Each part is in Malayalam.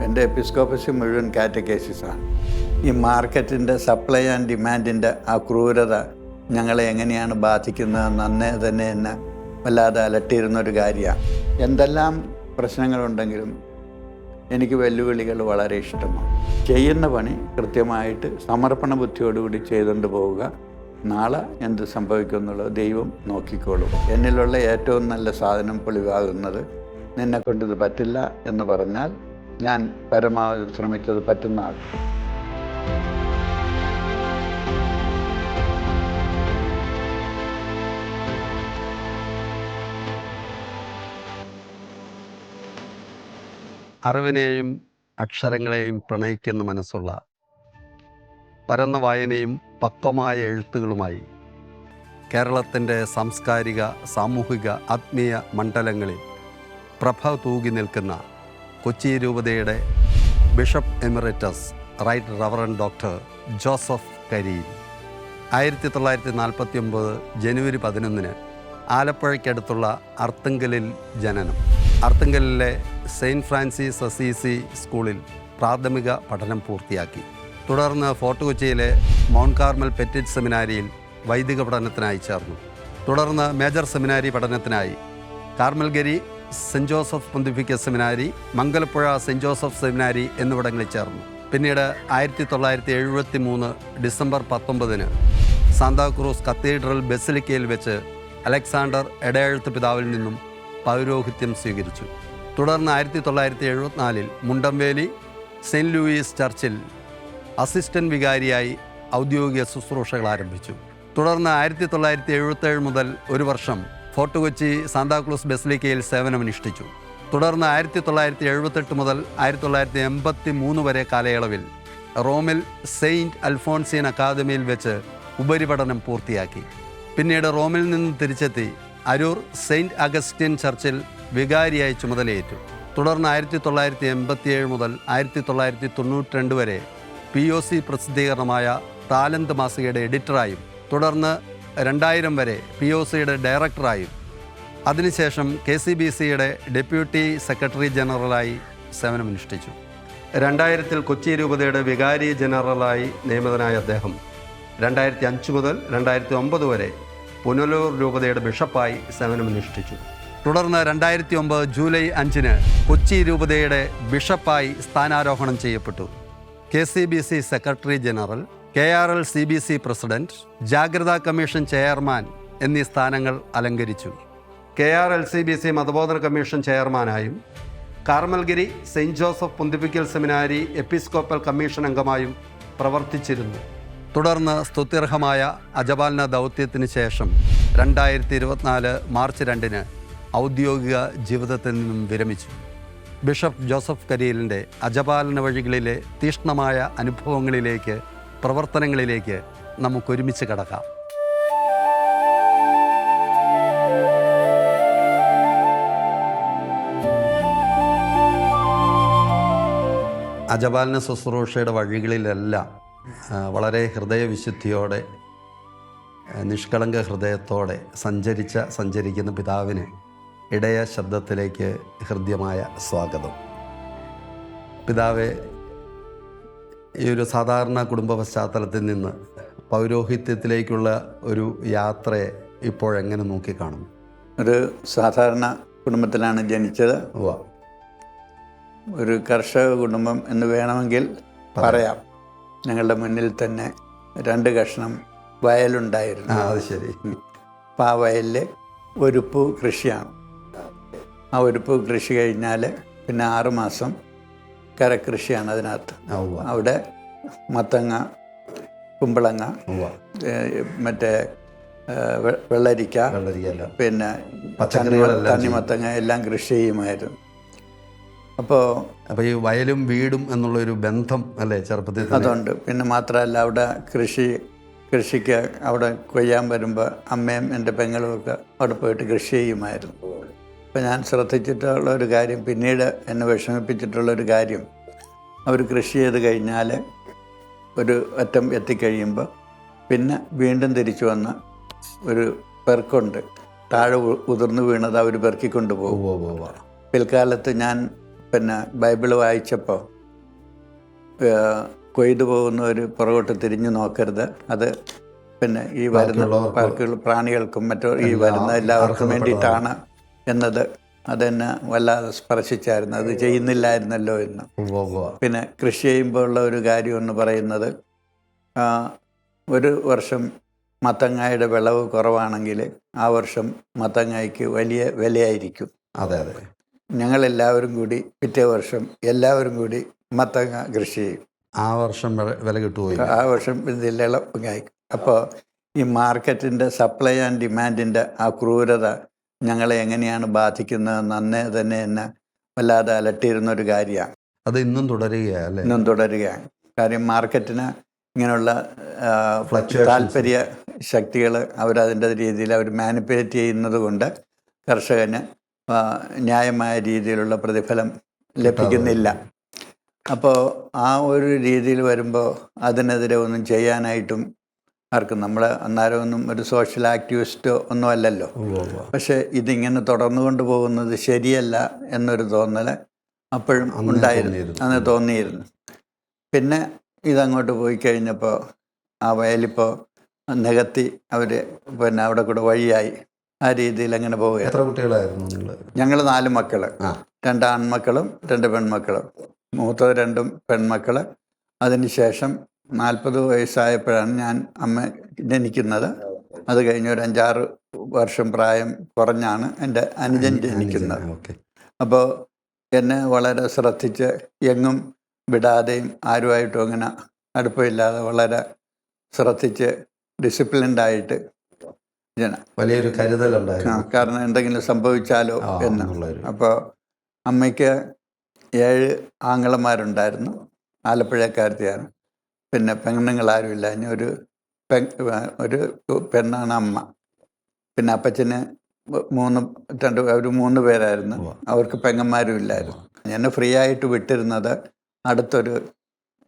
എൻ്റെ എപ്പിസ്കോപ്പസി മുഴുവൻ കാറ്റക്കേസിസാണ്. ഈ മാർക്കറ്റിൻ്റെ സപ്ലൈ ആൻഡ് ഡിമാൻഡിൻ്റെ ആ ക്രൂരത ഞങ്ങളെ എങ്ങനെയാണ് ബാധിക്കുന്നതെന്ന് അന്നേ തന്നെ എന്നെ വല്ലാതെ അലട്ടിയിരുന്നൊരു കാര്യമാണ്. എന്തെല്ലാം പ്രശ്നങ്ങളുണ്ടെങ്കിലും എനിക്ക് വെല്ലുവിളികൾ വളരെ ഇഷ്ടമാണ്. ചെയ്യുന്ന പണി കൃത്യമായിട്ട് സമർപ്പണ ബുദ്ധിയോടുകൂടി ചെയ്തുകൊണ്ട് പോവുക. നാളെ എന്ത് സംഭവിക്കും എന്നുള്ളത് ദൈവം നോക്കിക്കോളും. എന്നിലുള്ള ഏറ്റവും നല്ല സാധനം പൊളിവാകുന്നത് നിന്നെക്കൊണ്ട് ഇത് പറ്റില്ല എന്ന് പറഞ്ഞാൽ ഞാൻ പരമാവധി ശ്രമിച്ചത് പറ്റുന്ന ആൾ. അറിവിനെയും അക്ഷരങ്ങളെയും പ്രണയിക്കുന്ന മനസ്സുള്ള പരന്ന വായനയും പക്വമായ എഴുത്തുകളുമായി കേരളത്തിൻ്റെ സാംസ്കാരിക, സാമൂഹിക, ആത്മീയ മണ്ഡലങ്ങളിൽ പ്രഭ തൂകി നിൽക്കുന്ന കൊച്ചി രൂപതയുടെ bishop emeritus right reverend doctor Joseph Kariyil 1949 ജനുവരി 11 ആലപ്പുഴയ്ക്കടുത്തുള്ള അർത്തുങ്കലിൽ ജനനം. അർത്തുങ്കലിലെ സെയിൻറ്റ് ഫ്രാൻസിസ് അസീസി സ്കൂളിൽ പ്രാഥമിക പഠനം പൂർത്തിയാക്കി. തുടർന്ന് ഫോർട്ട് കൊച്ചിയിലെ മൗണ്ട് കാർമൽ പെറ്റിറ്റ് സെമിനാരിയിൽ വൈദിക പഠനത്തിനായി ചേർന്നു. തുടർന്ന് മേജർ സെമിനാരി പഠനത്തിനായി കാർമൽഗരി സെൻറ്റ് ജോസഫ് പൊന്തിഫിക്കസ് സെമിനാരി, മംഗലപ്പുഴ സെൻറ്റ് ജോസഫ് സെമിനാരി എന്നിവിടങ്ങളിൽ ചേർന്നു. പിന്നീട് 1973 ഡിസംബർ 19 സാന്താക്രൂസ് കത്തീഡ്രൽ ബസിലിക്കയിൽ വെച്ച് അലക്സാണ്ടർ എടയെഴുത്ത് പിതാവിൽ നിന്നും പൗരോഹിത്യം സ്വീകരിച്ചു. തുടർന്ന് 1974 മുണ്ടംവേലി സെയിൻറ്റ് ലൂയിസ് ചർച്ചിൽ അസിസ്റ്റന്റ് വികാരിയായി ഔദ്യോഗിക ശുശ്രൂഷകൾ ആരംഭിച്ചു. തുടർന്ന് 1977 മുതൽ ഒരു വർഷം ഫോർട്ട് കൊച്ചി സാന്താക്രൂസ് ബസിലിക്കയിൽ സേവനമനുഷ്ഠിച്ചു. തുടർന്ന് 1978 മുതൽ 1983 വരെ കാലയളവിൽ റോമിൽ സെയിൻറ്റ് അൽഫോൺസിയൻ അക്കാദമിയിൽ വെച്ച് ഉപരിപഠനം പൂർത്തിയാക്കി. പിന്നീട് റോമിൽ നിന്ന് തിരിച്ചെത്തി അരൂർ സെയിൻറ്റ് അഗസ്റ്റിൻ ചർച്ചിൽ വികാരിയായി ചുമതലയേറ്റു. തുടർന്ന് 1987 മുതൽ 1992 വരെ POC പ്രസിദ്ധീകരണമായ താലന്ത് മാസികയുടെ എഡിറ്ററായും തുടർന്ന് 2000 വരെ POCയുടെ ഡയറക്ടറായും അതിനുശേഷം KCBCയുടെ ഡെപ്യൂട്ടി സെക്രട്ടറി ജനറലായി സേവനമനുഷ്ഠിച്ചു. 2000 കൊച്ചി രൂപതയുടെ വികാരി ജനറലായി നിയമിതനായ അദ്ദേഹം 2005 മുതൽ 2009 വരെ പുനലൂർ രൂപതയുടെ ബിഷപ്പായി സേവനമനുഷ്ഠിച്ചു. തുടർന്ന് 2009 ജൂലൈ 5 കൊച്ചി രൂപതയുടെ ബിഷപ്പായി സ്ഥാനാരോഹണം ചെയ്യപ്പെട്ടു. KCBC secretary general, KRL CBC president, ജാഗ്രതാ കമ്മീഷൻ ചെയർമാൻ എന്നീ സ്ഥാനങ്ങൾ അലങ്കരിച്ചു. KRL CBC മതബോധന കമ്മീഷൻ ചെയർമാനായും Carmelgiri saint Joseph pontifical seminary episcopal commission അംഗമായും പ്രവർത്തിച്ചിരുന്നു. തുടർന്ന് സ്തുത്യർഹമായ അജപാലന ദൗത്യത്തിന് ശേഷം 2024 മാർച്ച് 2 ഔദ്യോഗിക ജീവിതത്തിൽ നിന്നും വിരമിച്ചു. ബിഷപ്പ് ജോസഫ് കരിയിലിൻ്റെ അജപാലന വഴികളിലെ തീക്ഷ്ണമായ അനുഭവങ്ങളിലേക്ക്, പ്രവർത്തനങ്ങളിലേക്ക് നമുക്കൊരുമിച്ച് കടക്കാം. അജപാലന ശുശ്രൂഷയുടെ വഴികളിലെല്ലാം വളരെ ഹൃദയവിശുദ്ധിയോടെ, നിഷ്കളങ്ക ഹൃദയത്തോടെ സഞ്ചരിക്കുന്ന പിതാവിന് ഇടയ ശബ്ദത്തിലേക്ക് ഹൃദ്യമായ സ്വാഗതം. പിതാവെ, ഈ ഒരു സാധാരണ കുടുംബ പശ്ചാത്തലത്തിൽ നിന്ന് പൗരോഹിത്യത്തിലേക്കുള്ള ഒരു യാത്രയെ ഇപ്പോഴെങ്ങനെ നോക്കിക്കാണുന്നു? ഒരു സാധാരണ കുടുംബത്തിലാണ് ജനിച്ചത്. ഒരു കർഷക കുടുംബം എന്ന് വേണമെങ്കിൽ പറയാം. ഞങ്ങളുടെ മുന്നിൽ തന്നെ 2 കഷ്ണം വയലുണ്ടായിരുന്നു. അത് ശരി. അപ്പോൾ ആ വയലിൽ ഒരുപ്പ് കൃഷിയാണ്. ആ ഒരുപ്പ് കൃഷി കഴിഞ്ഞാൽ പിന്നെ 6 മാസം കരകൃഷിയാണ് അതിനകത്ത്. അവിടെ മത്തങ്ങ, കുമ്പളങ്ങ, മറ്റേ വെള്ളരിക്ക, പിന്നെ തണ്ണിമത്തങ്ങ എല്ലാം കൃഷി ചെയ്യുമായിരുന്നു. അപ്പോൾ ഈ വയലും വീടും എന്നുള്ളൊരു ബന്ധം അല്ലേ ചെറുപ്പത്തിൽ അതുണ്ട്. പിന്നെ മാത്രമല്ല അവിടെ കൃഷിക്ക് അവിടെ കൊയ്യാൻ വരുമ്പോൾ അമ്മയും എൻ്റെ പെങ്ങളും ഒക്കെ അവിടെ പോയിട്ട് കൃഷി ചെയ്യുമായിരുന്നു. അപ്പോൾ ഞാൻ ശ്രദ്ധിച്ചിട്ടുള്ള ഒരു കാര്യം, പിന്നീട് എന്നെ വിഷമിപ്പിച്ചിട്ടുള്ളൊരു കാര്യം, അവർ കൃഷി ചെയ്ത് കഴിഞ്ഞാൽ ഒരു അറ്റം എത്തിക്കഴിയുമ്പോൾ പിന്നെ വീണ്ടും തിരിച്ചു വന്ന് ഒരു പെർക്കുണ്ട്, താഴെ ഉതിർന്നു വീണത് അവർ പെറുക്കിക്കൊണ്ട് പോകും. പിൽക്കാലത്ത് ഞാൻ പിന്നെ ബൈബിള് വായിച്ചപ്പോൾ കൊയ്തു പോകുന്നവർ പുറകോട്ട് തിരിഞ്ഞു നോക്കരുത്, അത് പിന്നെ ഈ വരുന്ന പ്രാണികൾക്കും മറ്റു ഈ വരുന്ന എല്ലാവർക്കും വേണ്ടിയിട്ടാണ് എന്നത് അതെന്നെ വല്ലാതെ സ്പർശിച്ചായിരുന്നു. അത് ചെയ്യുന്നില്ലായിരുന്നല്ലോ എന്ന്. പിന്നെ കൃഷി ചെയ്യുമ്പോൾ ഉള്ള ഒരു കാര്യം എന്ന് പറയുന്നത്, ഒരു വർഷം മത്തങ്ങായുടെ വിളവ് കുറവാണെങ്കിൽ ആ വർഷം മത്തങ്ങായ്ക്ക് വലിയ വിലയായിരിക്കും. അതെ അതെ. ഞങ്ങളെല്ലാവരും കൂടി പിറ്റേ വർഷം എല്ലാവരും കൂടി മത്തങ്ങ കൃഷി ചെയ്യും. ആ വർഷം വില കിട്ടുമോ? ആ വർഷം ഇതിലിളങ്ങായി. അപ്പോൾ ഈ മാർക്കറ്റിൻ്റെ സപ്ലൈ ആൻഡ് ഡിമാൻഡിൻ്റെ ആ ക്രൂരത ഞങ്ങളെ എങ്ങനെയാണ് ബാധിക്കുന്നതെന്ന് അന്നേ തന്നെ എന്നെ വല്ലാതെ അലട്ടിയിരുന്നൊരു കാര്യമാണ്. അത് ഇന്നും തുടരുകയാണ്. ഇന്നും തുടരുകയാണ്. കാര്യം മാർക്കറ്റിന് ഇങ്ങനെയുള്ള താല്പര്യ ശക്തികൾ അവരതിൻ്റെ രീതിയിൽ അവർ മാനിപ്പുലേറ്റ് ചെയ്യുന്നത് കൊണ്ട് കർഷകന് ന്യായമായ രീതിയിലുള്ള പ്രതിഫലം ലഭിക്കുന്നില്ല. അപ്പോൾ ആ ഒരു രീതിയിൽ വരുമ്പോൾ അതിനെതിരെ ഒന്നും ചെയ്യാനായിട്ടും ആർക്കും, നമ്മൾ അന്നേരമൊന്നും ഒരു സോഷ്യൽ ആക്ടിവിസ്റ്റോ ഒന്നും അല്ലല്ലോ. പക്ഷെ ഇതിങ്ങനെ തുടർന്നു കൊണ്ട് പോകുന്നത് ശരിയല്ല എന്നൊരു തോന്നൽ അപ്പോഴും ഉണ്ടായിരുന്നു, അന്ന് തോന്നിയിരുന്നു. പിന്നെ ഇതങ്ങോട്ട് പോയി കഴിഞ്ഞപ്പോൾ ആ വയലിപ്പോൾ നികത്തി അവർ പിന്നെ അവിടെ കൂടെ വഴിയായി. ആ രീതിയിൽ അങ്ങനെ പോവുക. എത്ര കുട്ടികളായിരുന്നു നിങ്ങൾ? ഞങ്ങൾ 4 മക്കൾ, 2 ആൺമക്കളും 2 പെൺമക്കളും. മൂത്തത് 2 പെൺമക്കൾ. അതിനുശേഷം 40 വയസ്സായപ്പോഴാണ് ഞാൻ അമ്മ ജനിക്കുന്നത്. അത് കഴിഞ്ഞ് ഒരു 5-6 വർഷം പ്രായം കുറഞ്ഞാണ് എൻ്റെ അനുജൻ ജനിക്കുന്നത്. അപ്പോൾ എന്നെ വളരെ ശ്രദ്ധിച്ച് എങ്ങും വിടാതെയും ആരുമായിട്ടും അങ്ങനെ അടുപ്പമില്ലാതെ വളരെ ശ്രദ്ധിച്ച് ഡിസിപ്ലിൻഡായിട്ട് വലിയൊരു കരുതലുണ്ടായിരുന്നു. കാരണം എന്തെങ്കിലും സംഭവിച്ചാലോ എന്ന്. അപ്പോൾ അമ്മയ്ക്ക് 7 ആങ്ങളമാരുണ്ടായിരുന്നു. ആലപ്പുഴക്കാരത്തിയാണ്. പിന്നെ പെണ്ണുങ്ങളാരുമില്ല. ഇനി ഒരു പെണ്ണാണ് അമ്മ. പിന്നെ അപ്പച്ചന് 3 പേരായിരുന്നു. അവർക്ക് പെങ്ങന്മാരും ഇല്ലായിരുന്നു. എന്നെ ഫ്രീ ആയിട്ട് വിട്ടിരുന്നത് അടുത്തൊരു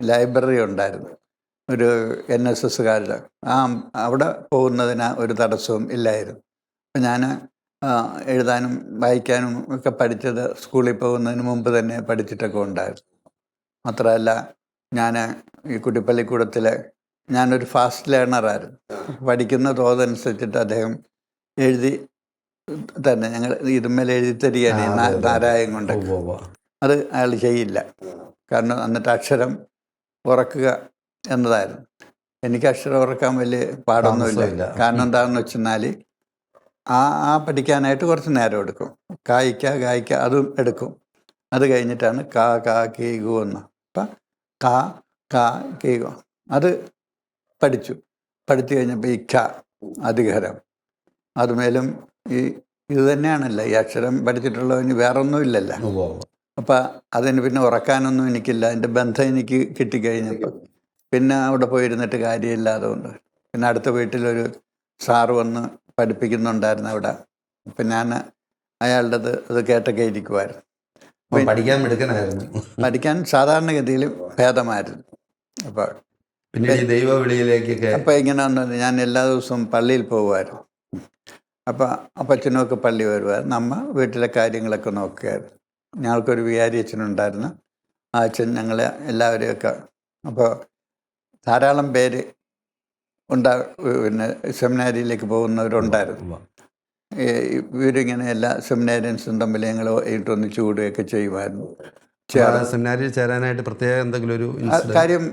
ലൈബ്രറി ഉണ്ടായിരുന്നു, ഒരു NSSകാരുടെ. അവിടെ പോകുന്നതിന് ഒരു തടസ്സവും ഇല്ലായിരുന്നു. അപ്പം ഞാൻ എഴുതാനും വായിക്കാനും ഒക്കെ പഠിച്ചത് സ്കൂളിൽ പോകുന്നതിന് മുമ്പ് തന്നെ പഠിച്ചിട്ടൊക്കെ ഉണ്ടായിരുന്നു. മാത്രമല്ല ഞാൻ ഈ കുട്ടിപ്പള്ളിക്കൂടത്തിൽ ഞാനൊരു ഫാസ്റ്റ് ലേണറായിരുന്നു. പഠിക്കുന്ന തോതനുസരിച്ചിട്ട് അദ്ദേഹം എഴുതി തന്നെ, ഞങ്ങൾ ഇതുമ്മേൽ എഴുതി തരികയാണ് നാരായം കൊണ്ട്. അത് അയാൾ ചെയ്യില്ല. കാരണം എന്നിട്ട് അക്ഷരം ഉറക്കുക എന്നതായിരുന്നു. എനിക്ക് അക്ഷരം ഉറക്കാൻ വലിയ പാടൊന്നുമില്ല. കാരണം എന്താണെന്ന് വെച്ചെന്നാൽ ആ പഠിക്കാനായിട്ട് കുറച്ച് നേരം എടുക്കും. കായ്ക്ക അതും എടുക്കും. അത് കഴിഞ്ഞിട്ടാണ് കാ കീ ഗു എന്ന്. അപ്പം കാ കീ ഗു അത് പഠിച്ചു കഴിഞ്ഞപ്പോൾ ഈ ഖ അധികരം അതുമേലും ഇത് തന്നെയാണല്ലോ ഈ അക്ഷരം പഠിച്ചിട്ടുള്ളതിന് വേറൊന്നും ഇല്ലല്ലോ. അപ്പം അതിന് പിന്നെ ഉറക്കാനൊന്നും എനിക്കില്ല. അതിൻ്റെ ബന്ധം എനിക്ക് കിട്ടിക്കഴിഞ്ഞപ്പോൾ പിന്നെ അവിടെ പോയിരുന്നിട്ട് കാര്യമില്ലാതെ കൊണ്ട് പിന്നെ അടുത്ത വീട്ടിലൊരു സാറ് വന്ന് പഠിപ്പിക്കുന്നുണ്ടായിരുന്നു അവിടെ. അപ്പം ഞാൻ അയാളുടെ അത് കേട്ടൊക്കെ ഇരിക്കുമായിരുന്നു. പഠിക്കാൻ സാധാരണഗതിയിൽ ഭേദമായിരുന്നു. അപ്പോൾ പിന്നെ ദൈവവിളിയിലേക്കൊക്കെ അപ്പം ഇങ്ങനെ ഞാൻ എല്ലാ ദിവസവും പള്ളിയിൽ പോകുമായിരുന്നു. അപ്പം അപ്പച്ചനുമൊക്കെ പള്ളി വരുമായിരുന്നു. അമ്മ വീട്ടിലെ കാര്യങ്ങളൊക്കെ നോക്കുകയായിരുന്നു. ഞങ്ങൾക്കൊരു വികാരി അച്ഛനുണ്ടായിരുന്നു. ആ അച്ഛൻ ഞങ്ങളെ എല്ലാവരെയൊക്കെ, അപ്പോൾ ധാരാളം പേര് പിന്നെ സെമിനാരിയിലേക്ക് പോകുന്നവരുണ്ടായിരുന്നു. ഇവരിങ്ങനെ എല്ലാ സെമിനാരിയൻസും തമ്മിൽ ഞങ്ങൾ ഇട്ടൊന്ന് ചൂടുകയൊക്കെ ചെയ്യുമായിരുന്നു. സെമിനാരിയിൽ ചേരാനായിട്ട് പ്രത്യേക എന്തെങ്കിലും ഒരു കാര്യം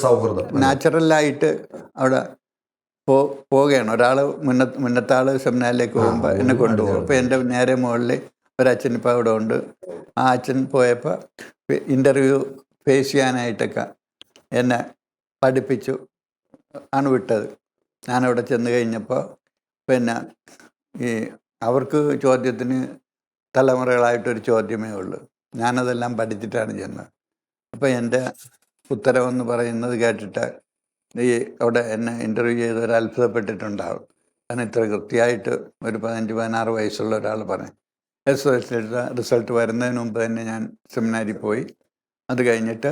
സൗഹൃദം നാച്ചുറലായിട്ട് അവിടെ പോവുകയാണ്. ഒരാൾ മുന്നത്താൾ സെമിനാരിലേക്ക് പോകുമ്പോൾ എന്നെ കൊണ്ടുപോകും. അപ്പോൾ എൻ്റെ നേരെ മുകളിൽ ഒരച്ഛൻ ഇപ്പോൾ അവിടെ ഉണ്ട്. ആ അച്ഛൻ പോയപ്പോൾ ഇൻ്റർവ്യൂ ഫേസ് ചെയ്യാനായിട്ടൊക്കെ എന്നെ പഠിപ്പിച്ചു ആണ് വിട്ടത്. ഞാനവിടെ ചെന്ന് കഴിഞ്ഞപ്പോൾ പിന്നെ ഈ അവർക്ക് ചോദ്യത്തിന് തലമുറകളായിട്ടൊരു ചോദ്യമേ ഉള്ളൂ. ഞാനതെല്ലാം പഠിച്ചിട്ടാണ് ചെന്നത്. അപ്പോൾ എൻ്റെ ഉത്തരവെന്ന് പറയുന്നത് കേട്ടിട്ട് ഈ അവിടെ എന്നെ ഇൻ്റർവ്യൂ ചെയ്തവർ അത്ഭുതപ്പെട്ടിട്ടുണ്ടാവും. കാരണം ഇത്ര കൃത്യമായിട്ട് ഒരു 15-16 വയസ്സുള്ള ഒരാൾ പറഞ്ഞു. റിസൾട്ട് വരുന്നതിന് മുമ്പ് തന്നെ ഞാൻ സെമിനാരിൽ പോയി. അത് കഴിഞ്ഞിട്ട്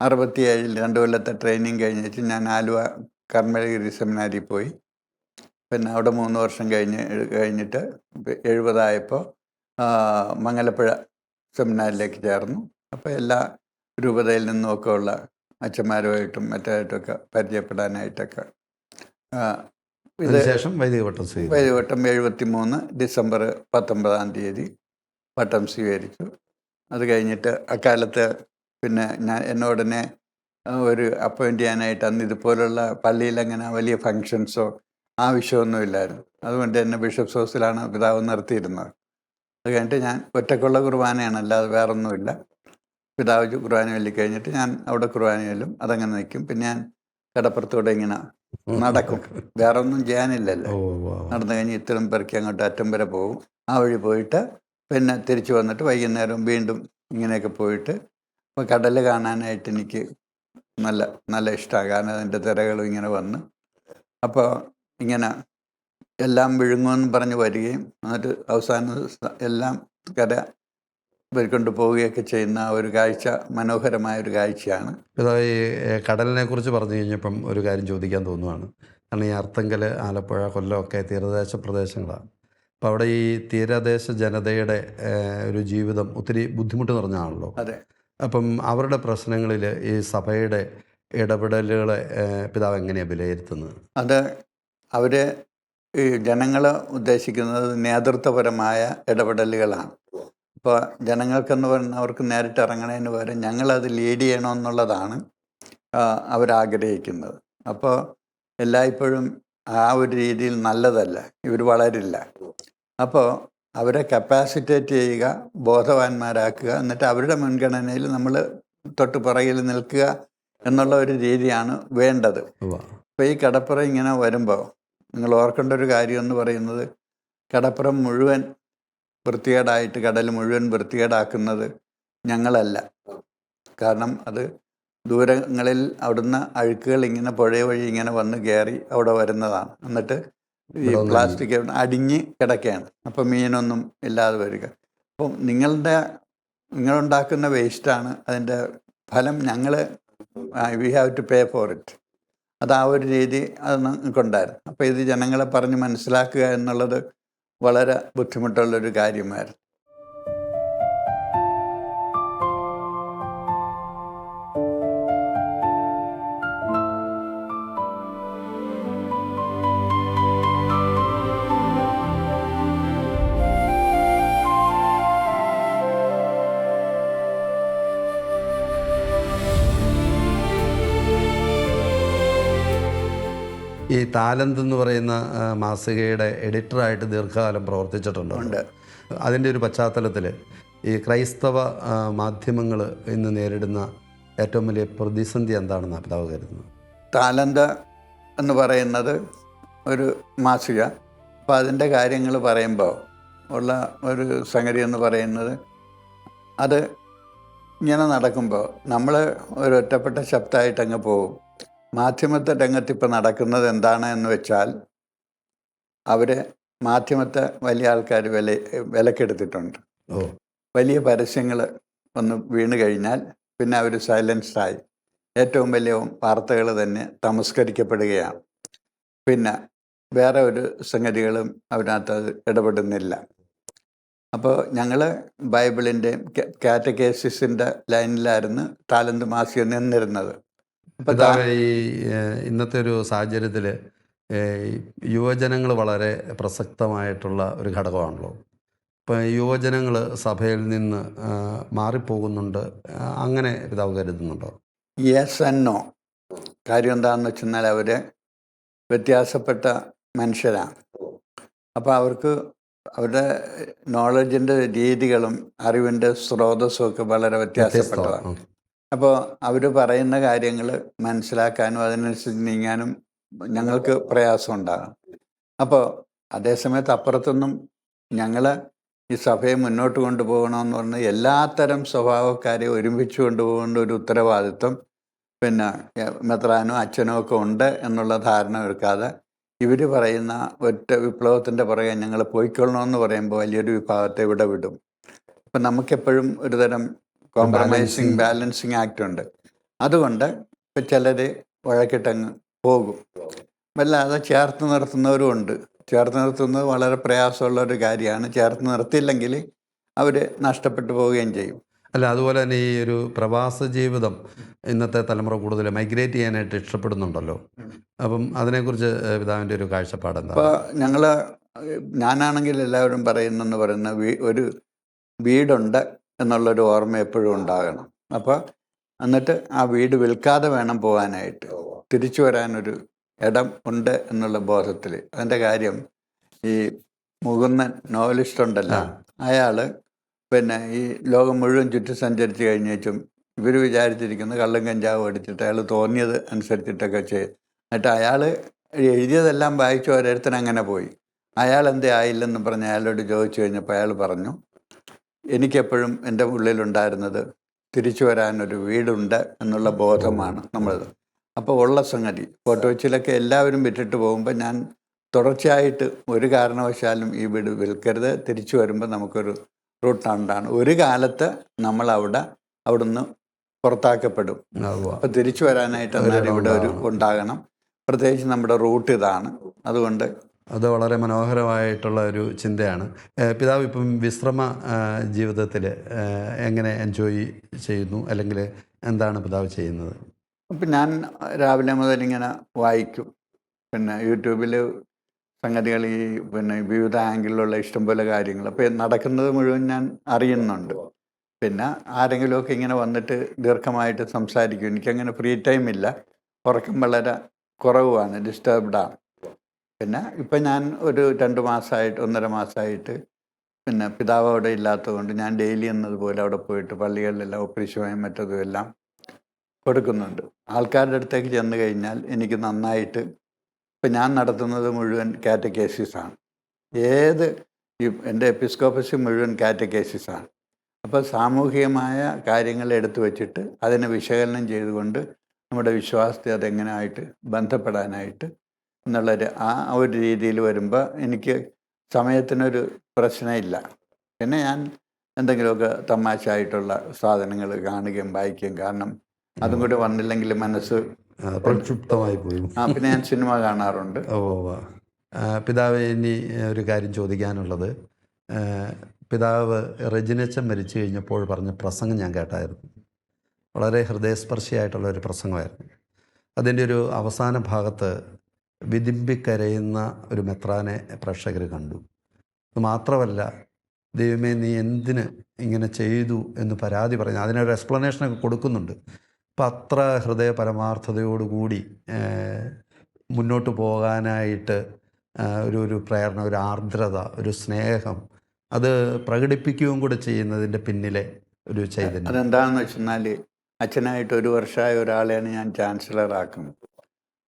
67 2 കൊല്ലത്തെ ട്രെയിനിങ് കഴിഞ്ഞിട്ട് ഞാൻ ആലുവ കർമ്മലഗിരി സെമിനാരിൽ പോയി. പിന്നെ അവിടെ 3 വർഷം കഴിഞ്ഞിട്ട് 70 മംഗലപ്പുഴ സെമിനാറിലേക്ക് ചേർന്നു. അപ്പോൾ എല്ലാ രൂപതയിൽ നിന്നുമൊക്കെ ഉള്ള അച്ഛന്മാരുമായിട്ടും മറ്റായിട്ടൊക്കെ പരിചയപ്പെടാനായിട്ടൊക്കെ ഇത് അതിനുശേഷം വൈദിക പട്ടം സ്വീകരിച്ചു. വൈദികവട്ടം 73 ഡിസംബർ 19 പട്ടം സ്വീകരിച്ചു. അത് കഴിഞ്ഞിട്ട് അക്കാലത്ത് പിന്നെ എന്നോടനെ ഒരു അപ്പോയിൻ്റ് ചെയ്യാനായിട്ട് അന്ന് ഇതുപോലുള്ള പള്ളിയിൽ അങ്ങനെ വലിയ ഫങ്ഷൻസോ ആവശ്യമൊന്നുമില്ലായിരുന്നു. അതുകൊണ്ട് എന്നെ ബിഷപ്സ് ഹൗസിലാണ് പിതാവ് നിർത്തിയിരുന്നത്. അത് കഴിഞ്ഞിട്ട് ഞാൻ ഒറ്റക്കുള്ള കുർബാനയാണ്, അല്ലാതെ വേറൊന്നുമില്ല. പിതാവ് കുർബാന ചൊല്ലി കഴിഞ്ഞിട്ട് ഞാൻ അവിടെ കുർബാന ചൊല്ലും, അതങ്ങനെ നിൽക്കും. പിന്നെ ഞാൻ കടപ്പുറത്തൂടെ ഇങ്ങനെ നടക്കും, വേറെ ഒന്നും ചെയ്യാനില്ലല്ലോ. നടന്നു കഴിഞ്ഞ് ഇത്രയും പെറുക്കി അങ്ങോട്ട് അറ്റം വരെ പോകും. ആ വഴി പോയിട്ട് പിന്നെ തിരിച്ചു വന്നിട്ട് വൈകുന്നേരം വീണ്ടും ഇങ്ങനെയൊക്കെ പോയിട്ട്, അപ്പോൾ കടൽ കാണാനായിട്ട് എനിക്ക് നല്ല നല്ല ഇഷ്ടമാണ്. കാരണം അതിൻ്റെ തിരകളും ഇങ്ങനെ വന്ന്, അപ്പോൾ ഇങ്ങനെ എല്ലാം വിഴുങ്ങുമെന്ന് പറഞ്ഞ് വരികയും എന്നിട്ട് അവസാനം എല്ലാം കര കൊണ്ട് പോവുകയൊക്കെ ചെയ്യുന്ന ഒരു കാഴ്ച മനോഹരമായ ഒരു കാഴ്ചയാണ്. പിതാവ്, ഈ കടലിനെ കുറിച്ച് പറഞ്ഞു കഴിഞ്ഞപ്പം ഒരു കാര്യം ചോദിക്കാൻ തോന്നുവാണ്. കാരണം ഈ അർത്തങ്കൽ, ആലപ്പുഴ, കൊല്ലമൊക്കെ തീരദേശ പ്രദേശങ്ങളാണ്. അപ്പോൾ അവിടെ ഈ തീരദേശ ജനതയുടെ ഒരു ജീവിതം ഒത്തിരി ബുദ്ധിമുട്ട് നിറഞ്ഞാണല്ലോ. അതെ. അപ്പം അവരുടെ പ്രശ്നങ്ങളിൽ ഈ സഭയുടെ ഇടപെടലുകളെ പിതാവ് എങ്ങനെയാണ് വിലയിരുത്തുന്നത്? അത് അവർ ഈ ജനങ്ങൾ ഉദ്ദേശിക്കുന്നത് നേതൃത്വപരമായ ഇടപെടലുകളാണ്. ഇപ്പോൾ ജനങ്ങൾക്കെന്ന് പറഞ്ഞാൽ അവർക്ക് നേരിട്ട് ഇറങ്ങണതിന് പകരം ഞങ്ങളത് ലീഡ് ചെയ്യണമെന്നുള്ളതാണ് അവരാഗ്രഹിക്കുന്നത്. അപ്പോൾ എല്ലായ്പ്പോഴും ആ ഒരു രീതിയിൽ നല്ലതല്ല, ഇവർ വളരില്ല. അപ്പോൾ അവരെ കപ്പാസിറ്റേറ്റ് ചെയ്യുക, ബോധവാന്മാരാക്കുക, എന്നിട്ട് അവരുടെ മുൻഗണനയിൽ നമ്മൾ തൊട്ട് പുറകിൽ നിൽക്കുക എന്നുള്ള ഒരു രീതിയാണ് വേണ്ടത്. ഇപ്പോൾ ഈ കടപ്പുറം ഇങ്ങനെ വരുമ്പോൾ നിങ്ങൾ ഓർക്കേണ്ട ഒരു കാര്യം എന്ന് പറയുന്നത്, കടപ്പുറം മുഴുവൻ വൃത്തികേടായിട്ട് കടൽ മുഴുവൻ വൃത്തികേടാക്കുന്നത് ഞങ്ങളല്ല. കാരണം അത് ദൂരങ്ങളിൽ അവിടുന്ന് അഴുക്കുകൾ ഇങ്ങനെ പുഴ വഴി ഇങ്ങനെ വന്ന് കയറി അവിടെ വരുന്നതാണ്. എന്നിട്ട് ഈ പ്ലാസ്റ്റിക് അടിഞ്ഞ് കിടക്കുകയാണ്. അപ്പോൾ മീനൊന്നും ഇല്ലാതെ വരിക. അപ്പം നിങ്ങളുണ്ടാക്കുന്ന വേസ്റ്റാണ് അതിൻ്റെ ഫലം. ഞങ്ങൾ we have to pay for it. അത് ആ ഒരു രീതി അത് നമുക്കുണ്ടായിരുന്നു. അപ്പോൾ ഇത് ജനങ്ങളെ പറഞ്ഞ് മനസ്സിലാക്കുക എന്നുള്ളത് വളരെ ബുദ്ധിമുട്ടുള്ളൊരു കാര്യമായിരുന്നു. ഈ താലന്ത് എന്ന് പറയുന്ന മാസികയുടെ എഡിറ്ററായിട്ട് ദീർഘകാലം പ്രവർത്തിച്ചിട്ടുണ്ട്. അതിൻ്റെ ഒരു പശ്ചാത്തലത്തിൽ ഈ ക്രൈസ്തവ മാധ്യമങ്ങൾ ഇന്ന് നേരിടുന്ന ഏറ്റവും വലിയ പ്രതിസന്ധി എന്താണെന്ന് പിതാവ് കരുതുന്നത്? താലന്ത് എന്ന് പറയുന്നത് ഒരു മാസിക. അപ്പോൾ അതിൻ്റെ കാര്യങ്ങൾ പറയുമ്പോൾ ഉള്ള ഒരു സംഗതി എന്ന് പറയുന്നത്, അത് ഇങ്ങനെ നടക്കുമ്പോൾ നമ്മൾ ഒരു ഒറ്റപ്പെട്ട ശബ്ദമായിട്ട് അങ്ങ് പോകും. മാധ്യമത്തെ രംഗത്ത് ഇപ്പോൾ നടക്കുന്നത് എന്താണ് എന്ന് വെച്ചാൽ, അവർ മാധ്യമത്തെ വലിയ ആൾക്കാർ വിലക്കെടുത്തിട്ടുണ്ട്. വലിയ പരസ്യങ്ങൾ ഒന്ന് വീണ് കഴിഞ്ഞാൽ പിന്നെ അവർ സൈലൻസ്ഡായി. ഏറ്റവും വലിയ വാർത്തകൾ തന്നെ തമസ്കരിക്കപ്പെടുകയാണ്. പിന്നെ വേറെ ഒരു സംഗതികളും അതിനകത്ത് അത് ഇടപെടുന്നില്ല. അപ്പോൾ ഞങ്ങൾ ബൈബിളിൻ്റെയും കാറ്റഗേസിസിൻ്റെ ലൈനിലായിരുന്നു താലന്ത് മാസിക നിന്നിരുന്നത്. ഈ ഇന്നത്തെ ഒരു സാഹചര്യത്തിൽ യുവജനങ്ങൾ വളരെ പ്രസക്തമായിട്ടുള്ള ഒരു ഘടകമാണല്ലോ. ഇപ്പം യുവജനങ്ങൾ സഭയിൽ നിന്ന് മാറിപ്പോകുന്നുണ്ട്, അങ്ങനെ പിതാവ് കരുതുന്നുണ്ടോ? Yes and no. കാര്യം എന്താണെന്ന് വെച്ചെന്നാൽ അവർ വ്യത്യാസപ്പെട്ട മനുഷ്യരാണ്. അപ്പോൾ അവർക്ക് അവരുടെ നോളജിൻ്റെ രീതികളും അറിവിൻ്റെ സ്രോതസ്സും ഒക്കെ വളരെ വ്യത്യാസപ്പെട്ടതാണ്. അപ്പോൾ അവർ പറയുന്ന കാര്യങ്ങൾ മനസ്സിലാക്കാനും അതിനനുസരിച്ച് നീങ്ങാനും ഞങ്ങൾക്ക് പ്രയാസം ഉണ്ടാകും. അപ്പോൾ അതേസമയത്ത് അപ്പുറത്തൊന്നും ഞങ്ങൾ ഈ സഭയെ മുന്നോട്ട് കൊണ്ടുപോകണമെന്ന് പറഞ്ഞാൽ എല്ലാത്തരം സ്വഭാവക്കാരെ ഒരുമിച്ച് കൊണ്ടുപോകേണ്ട ഒരു ഉത്തരവാദിത്വം പിന്നെ മെത്രാനോ അച്ഛനോ ഒക്കെ ഉണ്ട് എന്നുള്ള ധാരണ എടുക്കാതെ ഇവർ പറയുന്ന ഒറ്റ വിപ്ലവത്തിൻ്റെ പുറകെ ഞങ്ങൾ പോയിക്കൊള്ളണമെന്ന് പറയുമ്പോൾ വലിയൊരു വിഭാഗത്തെ ഇവിടെ വിടും. അപ്പം നമുക്കെപ്പോഴും ഒരു തരം കോംപ്രമൈസിങ് ബാലൻസിങ് ആക്ട് ഉണ്ട്. അതുകൊണ്ട് ഇപ്പം ചിലർ വഴക്കിട്ടങ്ങ് പോകും. വല്ലാതെ ചേർത്ത് നിർത്തുന്നവരും ഉണ്ട്. ചേർത്ത് നിർത്തുന്നത് വളരെ പ്രയാസമുള്ള ഒരു കാര്യമാണ്. ചേർത്ത് നിർത്തിയില്ലെങ്കിൽ അവർ നഷ്ടപ്പെട്ടു പോവുകയും ചെയ്യും. അല്ല, അതുപോലെ തന്നെ ഈ ഒരു പ്രവാസ ജീവിതം ഇന്നത്തെ തലമുറ കൂടുതൽ മൈഗ്രേറ്റ് ചെയ്യാനായിട്ട് ഇഷ്ടപ്പെടുന്നുണ്ടല്ലോ. അപ്പം അതിനെക്കുറിച്ച് പിതാവിൻ്റെ ഒരു കാഴ്ചപ്പാട് എന്താ? ഇപ്പോൾ ഞാനാണെങ്കിൽ എല്ലാവരും പറയുന്ന ഒരു വീടുണ്ട് എന്നുള്ളൊരു ഓർമ്മ എപ്പോഴും ഉണ്ടാകണം. അപ്പോൾ എന്നിട്ട് ആ വീട് വിൽക്കാതെ വേണം പോകാനായിട്ട്, തിരിച്ചു വരാനൊരു ഇടം ഉണ്ട് എന്നുള്ള ബോധത്തിൽ. അതിൻ്റെ കാര്യം, ഈ മുകുന്ദൻ നോവലിസ്റ്റ് ഉണ്ടല്ലോ, അയാൾ പിന്നെ ഈ ലോകം മുഴുവൻ ചുറ്റി സഞ്ചരിച്ച് കഴിഞ്ഞേച്ചും ഇവർ വിചാരിച്ചിരിക്കുന്ന കള്ളും കഞ്ചാവും അടിച്ചിട്ട് അയാൾ തോന്നിയത് അനുസരിച്ചിട്ടൊക്കെ ചെയ്യും. എന്നിട്ട് അയാൾ എഴുതിയതെല്ലാം വായിച്ചു ഓരോരുത്തരും അങ്ങനെ പോയി. അയാൾ എന്തേ ആയില്ലെന്ന് പറഞ്ഞ് അയാളോട് ചോദിച്ചു കഴിഞ്ഞപ്പോൾ അയാൾ പറഞ്ഞു, എനിക്കെപ്പോഴും എൻ്റെ ഉള്ളിലുണ്ടായിരുന്നത് തിരിച്ചു വരാനൊരു വീടുണ്ട് എന്നുള്ള ബോധമാണ് നമ്മളത്. അപ്പോൾ ഉള്ള സംഗതി ഫോട്ടോ കൊച്ചിയിലൊക്കെ എല്ലാവരും വിട്ടിട്ട് പോകുമ്പോൾ ഞാൻ തുടർച്ചയായിട്ട് ഒരു കാരണവശാലും ഈ വീട് വിൽക്കരുത്, തിരിച്ചു വരുമ്പോൾ നമുക്കൊരു റൂട്ടാണ്ടാണ്. ഒരു കാലത്ത് നമ്മൾ അവിടുന്ന് പുറത്താക്കപ്പെടും. അപ്പോൾ തിരിച്ചു വരാനായിട്ട് എന്നാലും ഇവിടെ ഒരു ഉണ്ടാകണം. പ്രത്യേകിച്ച് നമ്മുടെ റൂട്ട് ഇതാണ്. അതുകൊണ്ട് അത് വളരെ മനോഹരമായിട്ടുള്ള ഒരു ചിന്തയാണ്. പിതാവ് ഇപ്പം വിശ്രമ ജീവിതത്തിൽ എങ്ങനെ എൻജോയ് ചെയ്യുന്നു, അല്ലെങ്കിൽ എന്താണ് പിതാവ് ചെയ്യുന്നത്? അപ്പം ഞാൻ രാവിലെ മുതൽ ഇങ്ങനെ വായിക്കും. പിന്നെ യൂട്യൂബിൽ സംഗതികൾ, ഈ പിന്നെ വിവിധ ആംഗിളിലുള്ള ഇഷ്ടംപോലെ കാര്യങ്ങൾ അപ്പോൾ നടക്കുന്നത് മുഴുവൻ ഞാൻ അറിയുന്നുണ്ട്. പിന്നെ ആരെങ്കിലുമൊക്കെ ഇങ്ങനെ വന്നിട്ട് ദീർഘമായിട്ട് സംസാരിക്കും. എനിക്കങ്ങനെ ഫ്രീ ടൈം ഇല്ല, ഉറക്കം വളരെ കുറവാണ്, ഡിസ്റ്റർബ്ഡാണ്. പിന്നെ ഇപ്പം ഞാൻ ഒരു 2 മാസമായിട്ട് 1.5 മാസമായിട്ട് പിന്നെ പിതാവ് അവിടെ ഇല്ലാത്തതുകൊണ്ട് ഞാൻ ഡെയിലി എന്നതുപോലെ അവിടെ പോയിട്ട് പള്ളികളിലെല്ലാം ഒപ്രീശുമായും മറ്റതും എല്ലാം കൊടുക്കുന്നുണ്ട്. ആൾക്കാരുടെ അടുത്തേക്ക് ചെന്ന് കഴിഞ്ഞാൽ എനിക്ക് നന്നായിട്ട്, ഇപ്പം ഞാൻ നടത്തുന്നത് മുഴുവൻ കാറ്റക്കേസിസാണ്. എൻ്റെ എപ്പിസ്കോപ്പസി മുഴുവൻ കാറ്റക്കേസിസാണ്. അപ്പോൾ സാമൂഹികമായ കാര്യങ്ങൾ എടുത്തു വച്ചിട്ട് അതിനെ വിശകലനം ചെയ്തുകൊണ്ട് നമ്മുടെ വിശ്വാസത്തെ അതെങ്ങനെ ആയിട്ട് ബന്ധപ്പെടാനായിട്ട് എന്നുള്ളൊരു ഒരു രീതിയിൽ വരുമ്പോൾ എനിക്ക് സമയത്തിനൊരു പ്രശ്നമില്ല. പിന്നെ ഞാൻ എന്തെങ്കിലുമൊക്കെ തമാശയായിട്ടുള്ള സാധനങ്ങൾ കാണുകയും വായിക്കുകയും, കാരണം അതും കൂടി വന്നില്ലെങ്കിൽ മനസ്സ് പ്രക്ഷുബ്ധമായി പോയി. പിന്നെ ഞാൻ സിനിമ കാണാറുണ്ട്. പിതാവ്, ഇനി ഒരു കാര്യം ചോദിക്കാനുള്ളത്, പിതാവ് റെജിനച്ചൻ മരിച്ചു കഴിഞ്ഞപ്പോൾ പറഞ്ഞ പ്രസംഗം ഞാൻ കേട്ടായിരുന്നു. വളരെ ഹൃദയസ്പർശിയായിട്ടുള്ള ഒരു പ്രസംഗമായിരുന്നു. അതിൻ്റെ ഒരു അവസാന ഭാഗത്ത് വിതുമ്പിക്കരയുന്ന ഒരു മെത്രാനെ പ്രേക്ഷകർ കണ്ടു. അത് മാത്രമല്ല, ദൈവമേ നീ എന്തിന് ഇങ്ങനെ ചെയ്തു എന്ന് പരാതി പറഞ്ഞു. അതിനൊരു എക്സ്പ്ലനേഷനൊക്കെ കൊടുക്കുന്നുണ്ട്. അപ്പം അത്ര ഹൃദയ പരമാർത്ഥതയോടുകൂടി മുന്നോട്ട് പോകാനായിട്ട് ഒരു പ്രേരണ, ഒരു ആർദ്രത, ഒരു സ്നേഹം അത് പ്രകടിപ്പിക്കുകയും കൂടെ ചെയ്യുന്നതിൻ്റെ പിന്നിലെ ഒരു ചൈതന്യം. അതെന്താണെന്ന് വെച്ചെന്നാൽ, അച്ഛനായിട്ട് 1 വർഷമായ ഒരാളെയാണ് ഞാൻ ചാൻസലറാക്കുന്നത്.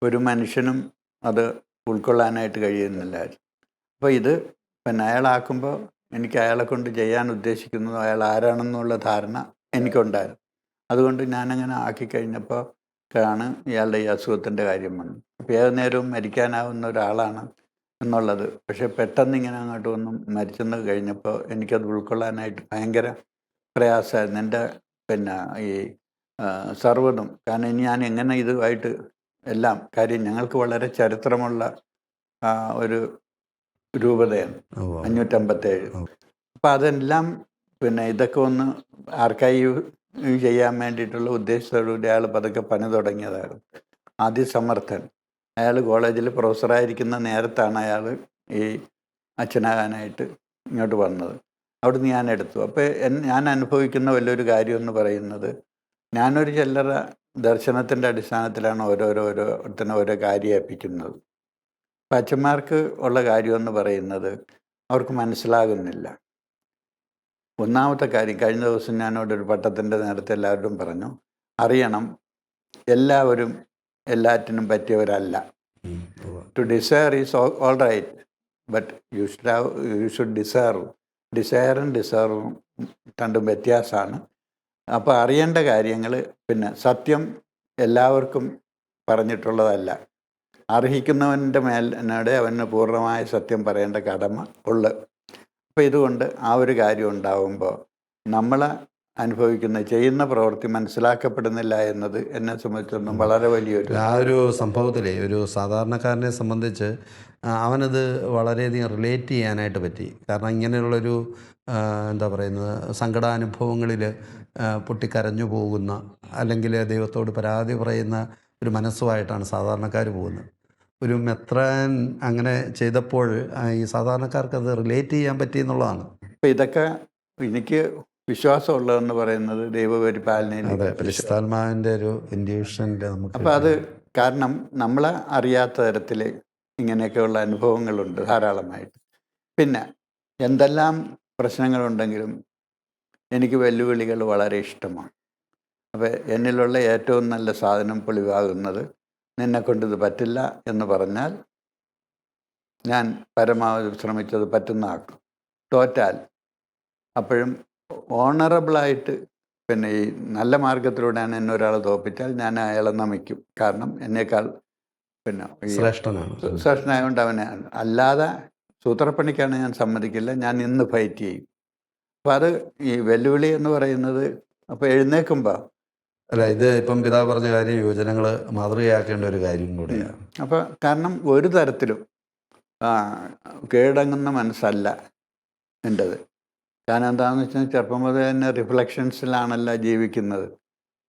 ഒരു മനുഷ്യനും അത് ഉൾക്കൊള്ളാനായിട്ട് കഴിയുന്നില്ല. അപ്പോൾ ഇത് പിന്നെ അയാളാക്കുമ്പോൾ എനിക്ക് അയാളെ കൊണ്ട് ചെയ്യാൻ ഉദ്ദേശിക്കുന്നത് അയാൾ ആരാണെന്നുള്ള ധാരണ എനിക്കുണ്ടായിരുന്നു. അതുകൊണ്ട് ഞാനങ്ങനെ ആക്കിക്കഴിഞ്ഞപ്പോൾ ആണ് ഇയാളുടെ ഈ അസുഖത്തിൻ്റെ കാര്യം വന്നു. അപ്പോൾ ഏത് നേരവും മരിക്കാനാവുന്ന ഒരാളാണ് എന്നുള്ളത്. പക്ഷേ പെട്ടെന്ന് ഇങ്ങനെ അങ്ങോട്ട് ഒന്നും മരിച്ചെന്ന് കഴിഞ്ഞപ്പോൾ എനിക്കത് ഉൾക്കൊള്ളാനായിട്ട് ഭയങ്കര പ്രയാസമായിരുന്നു. എൻ്റെ പിന്നെ ഈ സർവ്വതും, കാരണം ഇനി ഞാൻ എങ്ങനെ ഇതുമായിട്ട് എല്ലാം കാര്യം, ഞങ്ങൾക്ക് വളരെ ചരിത്രമുള്ള ഒരു രൂപതയാണ് 557. അപ്പം അതെല്ലാം പിന്നെ ഇതൊക്കെ ഒന്ന് ആർക്കൈവ് ചെയ്യാൻ വേണ്ടിയിട്ടുള്ള ഉദ്ദേശത്തോടുകൂടി അയാൾ പതുക്കെ പണി തുടങ്ങിയതായിരുന്നു. അതിസമർത്ഥൻ. അയാൾ കോളേജിൽ പ്രൊഫസറായിരിക്കുന്ന നേരത്താണ് അയാൾ ഈ അച്ഛനാകാനായിട്ട് ഇങ്ങോട്ട് വന്നത്. അവിടുന്ന് ഞാൻ എടുത്തു. അപ്പോൾ ഞാൻ അനുഭവിക്കുന്ന വലിയൊരു കാര്യം എന്ന് പറയുന്നത്, ഞാനൊരു ചില്ലറ ദർശനത്തിൻ്റെ അടിസ്ഥാനത്തിലാണ് ഓരോരുത്തരും ഓരോ കാര്യം ഏൽപ്പിക്കുന്നത്. അപ്പം അച്ഛന്മാർക്ക് ഉള്ള കാര്യമെന്ന് പറയുന്നത് അവർക്ക് മനസ്സിലാകുന്നില്ല. ഒന്നാമത്തെ കാര്യം, കഴിഞ്ഞ ദിവസം ഞാനവിടെ ഒരു പട്ടത്തിൻ്റെ നേരത്തെ എല്ലാവരോടും പറഞ്ഞു, അറിയണം എല്ലാവരും എല്ലാറ്റിനും പറ്റിയവരല്ല. To desire is all right, but you should deserve. ഡിസയറും ഡിസേർവും രണ്ടും വ്യത്യാസമാണ്. അപ്പോൾ അറിയേണ്ട കാര്യങ്ങൾ, പിന്നെ സത്യം എല്ലാവർക്കും പറഞ്ഞിട്ടുള്ളതല്ല. അർഹിക്കുന്നവൻ്റെ മേലിനോട് അവന് പൂർണ്ണമായ സത്യം പറയേണ്ട കടമ ഉള്ളത്. അപ്പോൾ ഇതുകൊണ്ട് ആ ഒരു കാര്യം ഉണ്ടാവുമ്പോൾ നമ്മളെ അനുഭവിക്കുന്ന ചെയ്യുന്ന പ്രവൃത്തി മനസ്സിലാക്കപ്പെടുന്നില്ല എന്നത് എന്നെ സംബന്ധിച്ചിടത്തോളം വളരെ വലിയൊരു ആ ഒരു സംഭവത്തിലെ ഒരു സാധാരണക്കാരനെ സംബന്ധിച്ച് അവനത് വളരെയധികം റിലേറ്റ് ചെയ്യാനായിട്ട് പറ്റി. കാരണം ഇങ്ങനെയുള്ളൊരു എന്താ പറയുന്നത്, സങ്കടാനുഭവങ്ങളിൽ പൊട്ടിക്കരഞ്ഞു പോകുന്ന, അല്ലെങ്കിൽ ദൈവത്തോട് പരാതി പറയുന്ന ഒരു മനസ്സുമായിട്ടാണ് സാധാരണക്കാർ പോകുന്നത്. ഒരു മെത്രാൻ അങ്ങനെ ചെയ്തപ്പോൾ ഈ സാധാരണക്കാർക്ക് അത് റിലേറ്റ് ചെയ്യാൻ പറ്റി എന്നുള്ളതാണ്. അപ്പം ഇതൊക്കെ എനിക്ക് വിശ്വാസമുള്ളതെന്ന് പറയുന്നത് ദൈവപരിപാലനയിൽ. അതെ, പരിശുദ്ധാത്മാവിൻ്റെ ഒരു ഇൻഡ്യൂഷൻ്റെ നമുക്ക്. അപ്പം അത് കാരണം നമ്മളെ അറിയാത്ത തരത്തിൽ ഇങ്ങനെയൊക്കെയുള്ള അനുഭവങ്ങളുണ്ട് ധാരാളമായിട്ട്. പിന്നെ എന്തെല്ലാം പ്രശ്നങ്ങളുണ്ടെങ്കിലും എനിക്ക് വെല്ലുവിളികൾ വളരെ ഇഷ്ടമാണ്. അപ്പോൾ എന്നിലുള്ള ഏറ്റവും നല്ല സാധനം പൊളിവാകുന്നത് നിന്നെക്കൊണ്ട് ഇത് പറ്റില്ല എന്ന് പറഞ്ഞാൽ ഞാൻ പരമാവധി ശ്രമിച്ചത് പറ്റുന്നതാക്കും. തോറ്റാൽ അപ്പോഴും ഓണറബിളായിട്ട്, പിന്നെ ഈ നല്ല മാർഗത്തിലൂടെയാണ് എന്നെ ഒരാൾ തോൽപ്പിച്ചാൽ ഞാൻ അയാളെ നമിക്കും. കാരണം എന്നേക്കാൾ പിന്നെ ശ്രേഷ്ഠനായതുകൊണ്ട് അവനെ. അല്ലാതെ സൂത്രപ്പണിക്കാണ് ഞാൻ സമ്മതിക്കില്ല, ഞാൻ ഇന്ന് ഫൈറ്റ് ചെയ്യും. അപ്പം അത് ഈ വെല്ലുവിളി എന്ന് പറയുന്നത് അപ്പോൾ എഴുന്നേൽക്കുമ്പോൾ അല്ല, ഇത് ഇപ്പം പിതാവ് പറഞ്ഞ കാര്യം യുവജനങ്ങൾ മാതൃകയാക്കേണ്ട ഒരു കാര്യം കൂടിയാണ്. അപ്പോൾ കാരണം ഒരു തരത്തിലും കീഴടങ്ങുന്ന മനസ്സല്ല എൻ്റെത്. കാരണം എന്താണെന്ന് വെച്ചാൽ ചെറുപ്പം മുതൽ തന്നെ റിഫ്ലക്ഷൻസിലാണല്ലോ ജീവിക്കുന്നത്.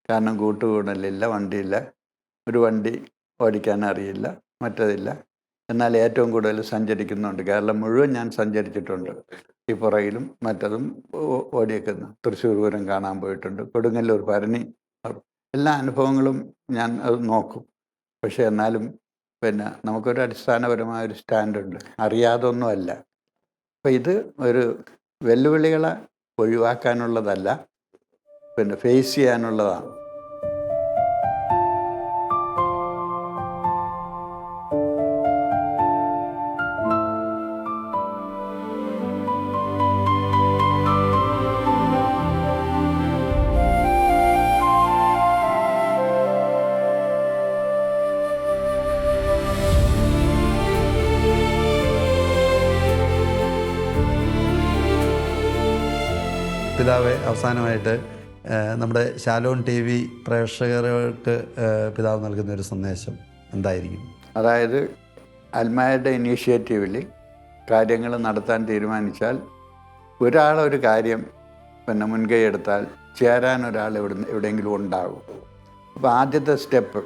കാരണം കൂട്ടുകൂടലില്ല, വണ്ടിയില്ല, ഒരു വണ്ടി ഓടിക്കാൻ അറിയില്ല, മറ്റതില്ല. എന്നാൽ ഏറ്റവും കൂടുതൽ സഞ്ചരിക്കുന്നുണ്ട്. കേരളം മുഴുവൻ ഞാൻ സഞ്ചരിച്ചിട്ടുണ്ട്. ഈ പുറകിലും മറ്റതും ഓടിയേക്കുന്നു. തൃശ്ശൂർ പൂരം കാണാൻ പോയിട്ടുണ്ട്, കൊടുങ്ങല്ലൂർ, ഭരണി, എല്ലാ അനുഭവങ്ങളും ഞാൻ അത് നോക്കും. പക്ഷേ എന്നാലും പിന്നെ നമുക്കൊരു അടിസ്ഥാനപരമായൊരു സ്റ്റാൻഡുണ്ട്, അറിയാതൊന്നുമല്ല. അപ്പം ഇത് ഒരു വെല്ലുവിളികളെ ഒഴിവാക്കാനുള്ളതല്ല, പിന്നെ ഫേസ് ചെയ്യാനുള്ളതാണ്. പിതാവെ, അവസാനമായിട്ട് നമ്മുടെ ശാലോൺ TV പ്രേക്ഷകർക്ക് പിതാവ് നൽകുന്ന ഒരു സന്ദേശം എന്തായിരിക്കും? അതായത് അൽമായയുടെ ഇനീഷ്യേറ്റീവിൽ കാര്യങ്ങൾ നടത്താൻ തീരുമാനിച്ചാൽ, ഒരാളൊരു കാര്യം പിന്നെ മുൻകൈ എടുത്താൽ ചേരാൻ ഒരാൾ എവിടെയെങ്കിലും ഉണ്ടാകും. അപ്പോൾ ആദ്യത്തെ സ്റ്റെപ്പ്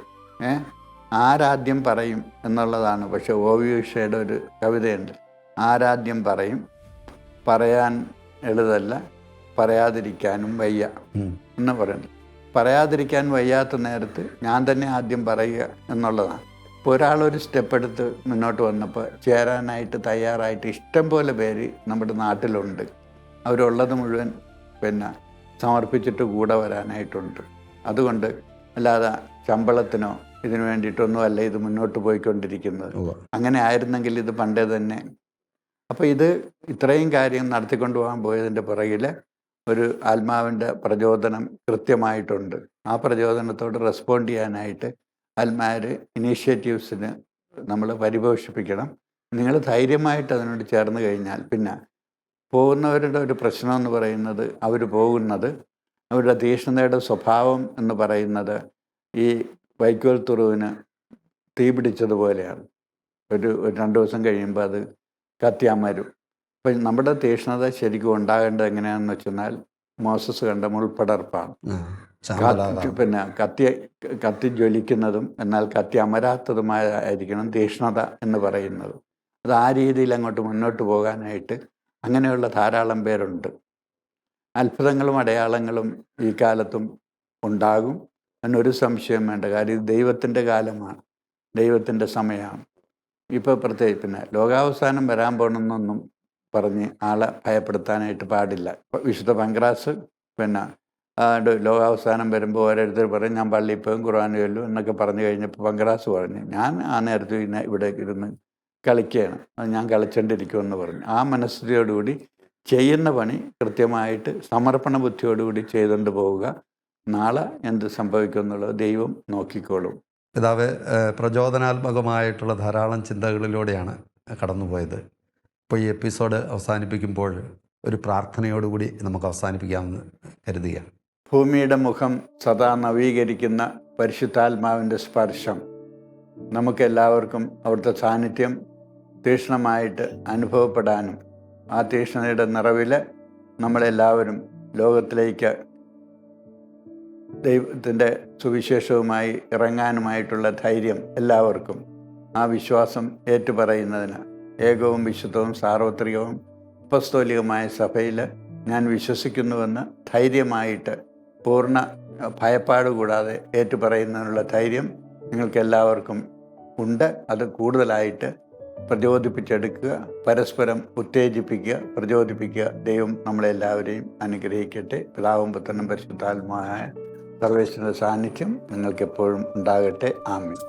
ആരാദ്യം പറയും എന്നുള്ളതാണ്. പക്ഷെ OV ഉഷയുടെ ഒരു കവിതയുണ്ട്, ആരാദ്യം പറയും, പറയാൻ എളുതല്ല, പറയാതിരിക്കാനും വയ്യ എന്ന് പറയുന്നത്. പറയാതിരിക്കാൻ വയ്യാത്ത നേരത്ത് ഞാൻ തന്നെ ആദ്യം പറയുക എന്നുള്ളതാണ്. ഇപ്പോൾ ഒരാളൊരു സ്റ്റെപ്പ് എടുത്ത് മുന്നോട്ട് വന്നപ്പോൾ ചേരാനായിട്ട് തയ്യാറായിട്ട് ഇഷ്ടം പോലെ പേര് നമ്മുടെ നാട്ടിലുണ്ട്. അവരുള്ളത് മുഴുവൻ പിന്നെ സമർപ്പിച്ചിട്ട് കൂടെ വരാനായിട്ടുണ്ട്. അതുകൊണ്ട് അല്ലാതെ ശമ്പളത്തിനോ ഇതിനു വേണ്ടിയിട്ടൊന്നും അല്ല ഇത് മുന്നോട്ട് പോയിക്കൊണ്ടിരിക്കുന്നത്. അങ്ങനെ ആയിരുന്നെങ്കിൽ ഇത് പണ്ടേ തന്നെ. അപ്പോൾ ഇത് ഇത്രയും കാര്യം നടത്തിക്കൊണ്ടു പോകാൻ പോയതിൻ്റെ പുറകിൽ ഒരു ആത്മാവിൻ്റെ പ്രചോദനം കൃത്യമായിട്ടുണ്ട്. ആ പ്രചോദനത്തോട് റെസ്പോണ്ട് ചെയ്യാനായിട്ട് ആത്മാർ ഇനീഷ്യേറ്റീവ്സിന് നമ്മൾ പരിപോഷിപ്പിക്കണം. നിങ്ങൾ ധൈര്യമായിട്ട് അതിനോട് ചേർന്ന് കഴിഞ്ഞാൽ, പിന്നെ പോകുന്നവരുടെ ഒരു പ്രശ്നം എന്ന് പറയുന്നത്, അവർ പോകുന്നത് അവരുടെ തീഷ്ണതയുടെ സ്വഭാവം എന്ന് പറയുന്നത് ഈ വൈക്കോൽ തുറുവിന് തീ പിടിച്ചതുപോലെയാണ്. ഒരു 2 ദിവസം കഴിയുമ്പോൾ അത് കത്തിയാൻ വരും. അപ്പം നമ്മുടെ തീഷ്ണത ശരിക്കും ഉണ്ടാകേണ്ടത് എങ്ങനെയാണെന്ന് വെച്ചാൽ മോസസ് കണ്ട മുൾപ്പടർപ്പാണ്. പിന്നെ കത്തി ജ്വലിക്കുന്നതും എന്നാൽ കത്തി അമരാത്തതുമായിരിക്കണം തീഷ്ണത എന്ന് പറയുന്നത്. അത് ആ രീതിയിൽ അങ്ങോട്ട് മുന്നോട്ട് പോകാനായിട്ട് അങ്ങനെയുള്ള ധാരാളം പേരുണ്ട്. അത്ഭുതങ്ങളും അടയാളങ്ങളും ഈ കാലത്തും ഉണ്ടാകും, അതിനൊരു സംശയം വേണ്ട. കാര്യം ഇത് ദൈവത്തിൻ്റെ കാലമാണ്, ദൈവത്തിൻ്റെ സമയമാണ്. ഇപ്പോൾ പ്രത്യേകിച്ച് പിന്നെ ലോകാവസാനം വരാൻ പോകണമെന്നൊന്നും പറഞ്ഞ് ആളെ ഭയപ്പെടുത്താനായിട്ട് പാടില്ല. വിശുദ്ധ പങ്ക്രാസ് പിന്നെ ലോകാവസാനം വരുമ്പോൾ ഓരോരുത്തർ പറയും ഞാൻ പള്ളിയിൽ പോകും, ഖുർആൻ ചൊല്ലും എന്നൊക്കെ പറഞ്ഞു കഴിഞ്ഞപ്പോൾ പങ്ക്രാസ് പറഞ്ഞു, ഞാൻ ആ നേരത്ത് പിന്നെ ഇവിടെ ഇരുന്ന് കളിക്കുകയാണ്, അത് ഞാൻ കളിച്ചുകൊണ്ടിരിക്കുമെന്ന് പറഞ്ഞു. ആ മനസ്ഥിതിയോടുകൂടി ചെയ്യുന്ന പണി കൃത്യമായിട്ട് സമർപ്പണ ബുദ്ധിയോടുകൂടി ചെയ്തുകൊണ്ട് പോവുക. നാളെ എന്ത് സംഭവിക്കും എന്നുള്ളത് ദൈവം നോക്കിക്കോളും. പിതാവ്, പ്രചോദനാത്മകമായിട്ടുള്ള ധാരാളം ചിന്തകളിലൂടെയാണ് കടന്നുപോയത്. ഇപ്പോൾ ഈ എപ്പിസോഡ് അവസാനിപ്പിക്കുമ്പോൾ ഒരു പ്രാർത്ഥനയോടുകൂടി നമുക്ക് അവസാനിപ്പിക്കാമെന്ന് കരുതുകയാണ്. ഭൂമിയുടെ മുഖം സദാ നവീകരിക്കുന്ന പരിശുദ്ധാത്മാവിൻ്റെ സ്പർശം നമുക്കെല്ലാവർക്കും അവിടുത്തെ സാന്നിധ്യം തീക്ഷ്ണമായിട്ട് അനുഭവപ്പെടാനും ആ തീക്ഷ്ണതയുടെ നിറവിൽ നമ്മളെല്ലാവരും ലോകത്തിലേക്ക് ദൈവത്തിൻ്റെ സുവിശേഷവുമായി ഇറങ്ങാനുമായിട്ടുള്ള ധൈര്യം എല്ലാവർക്കും ആ വിശ്വാസം ഏറ്റുപറയുന്നതിന് ഏകവും വിശുദ്ധവും സാർവത്രികവും അപ്പസ്തോലികമായ സഭയിൽ ഞാൻ വിശ്വസിക്കുന്നുവെന്ന് ധൈര്യമായിട്ട് പൂർണ്ണ ഭയപ്പാട് കൂടാതെ ഏറ്റുപറയുന്നതിനുള്ള ധൈര്യം നിങ്ങൾക്കെല്ലാവർക്കും ഉണ്ട്. അത് കൂടുതലായിട്ട് പ്രചോദിപ്പിച്ചെടുക്കുക, പരസ്പരം ഉത്തേജിപ്പിക്കുക, പ്രചോദിപ്പിക്കുക. ദൈവം നമ്മളെല്ലാവരെയും അനുഗ്രഹിക്കട്ടെ. പിതാവും പുത്രനും പരിശുദ്ധാത്മാവായ സർവേശ്വരന്റെ സാന്നിധ്യം നിങ്ങൾക്കെപ്പോഴും ഉണ്ടാകട്ടെ. ആമേൻ.